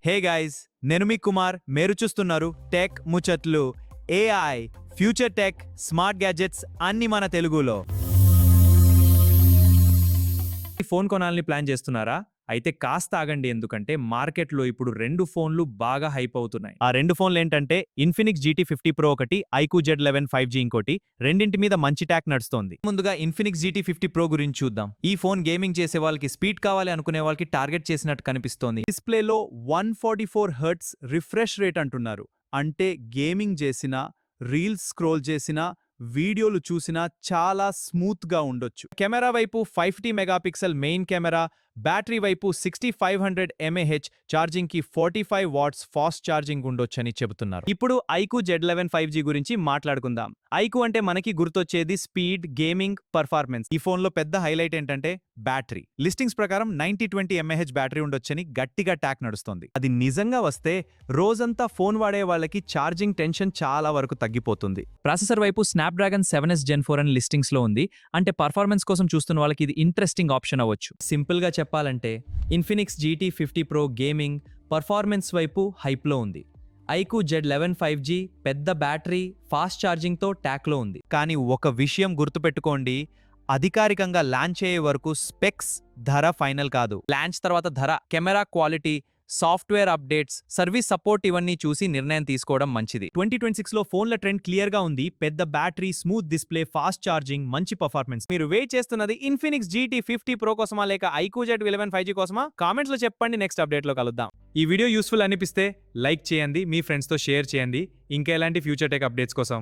Hey guys, నేను మీ కుమార్. మీరు చూస్తున్నారు టెక్ ముచ్చట్లు. AI, future tech, smart gadgets అన్ని మన తెలుగులో. ఫోన్ కొనాలని ప్లాన్ చేస్తున్నారా? అయితే కాస్త ఆగండి, ఎందుకంటే మార్కెట్లో ఇప్పుడు రెండు ఫోన్లు బాగా హైప్ అవుతున్నాయి. ఆ రెండు ఫోన్లు ఏంటంటే ఇన్ఫినిక్స్ GT 50 Pro ఒకటి, ఐక్యూ Z11 5G ఇంకోటి. రెండింటి మీద మంచి ట్యాక్ నడుస్తోంది. ముందుగా ఇన్ఫినిక్స్ GT 50 Pro గురించి చూద్దాం. ఈ ఫోన్ గేమింగ్ చేసే వాళ్ళకి, స్పీడ్ కావాలి అనుకునే వాళ్ళకి టార్గెట్ చేసినట్టు కనిపిస్తోంది. డిస్ప్లేలో 144 హెర్ట్జ్ రిఫ్రెష్ రేట్ అంటున్నారు. అంటే గేమింగ్ చేసినా, రీల్స్ స్క్రోల్ చేసినా, వీడియోలు చూసినా చాలా స్మూత్ గా ఉండొచ్చు. కెమెరా వైపు 5T megapixel main camera, battery వైపు 6500 mAh ఛార్జింగ్ కి 45 వాట్స్ ఫాస్ట్ ఛార్జింగ్ ఉండొచ్చని చెబుతున్నారు. ఇప్పుడు ఐక్యూ Z11 5G గురించి మాట్లాడుకుందాం. ఐక్యూ అంటే మనకి గుర్తొచ్చేది స్పీడ్, గేమింగ్, పర్ఫార్మెన్స్. ఈ ఫోన్ లో పెద్ద హైలైట్ ఏంటంటే బ్యాటరీ. లిస్టింగ్స్ ప్రకారం 9020 mAh బ్యాటరీ ఉండొచ్చని గట్టిగా టాక్ నడుస్తోంది. అది నిజంగా వస్తే రోజంతా ఫోన్ వాడే వాళ్ళకి ఛార్జింగ్ టెన్షన్ చాలా వరకు తగ్గిపోతుంది. ప్రాసెసర్ వైపు స్నాప్డ్రాగన్ 7s Gen 4 అని లిస్టింగ్స్ లో ఉంది. అంటే పర్ఫార్మెన్స్ కోసం చూస్తున్న వాళ్ళకి ఇది ఇంట్రెస్టింగ్ ఆప్షన్ అవ్వచ్చు. సింపుల్ గా చెప్పాలంటే Infinix GT 50 Pro gaming, performance వైపు హైప్లో ఉంది. ఐక్యూ Z11 5G పెద్ద బ్యాటరీ, ఫాస్ట్ ఛార్జింగ్తో ట్యాక్లో ఉంది. కానీ ఒక విషయం గుర్తుపెట్టుకోండి, అధికారికంగా లాంచ్ అయ్యే వరకు స్పెక్స్, ధర ఫైనల్ కాదు. లాంచ్ తర్వాత ధర, camera quality, software updates, service support ఇవన్నీ చూసి నిర్ణయం తీసుకోవడం మంచిది. 2026లో ఫోన్ల ట్రెండ్ క్లియర్ గా ఉంది. పెద్ద battery, smooth display, fast charging, మంచి పర్ఫార్మెన్స్. మీరు వెయిట్ చేస్తున్నది ఇన్ఫినిక్స్ GT 50 Pro కోసమా లేక ఐక్యూ Z11 5G కోసమా? కామెంట్స్ లో చెప్పండి. నెక్స్ట్ అప్డేట్ లో కలుద్దాం. ఈ వీడియో యూస్ఫుల్ అనిపిస్తే లైక్ చేయండి, మీ ఫ్రెండ్స్ తో షేర్ చేయండి. ఇంకా ఎలాంటి ఫ్యూచర్ టెక్ అప్డేట్స్ కోసం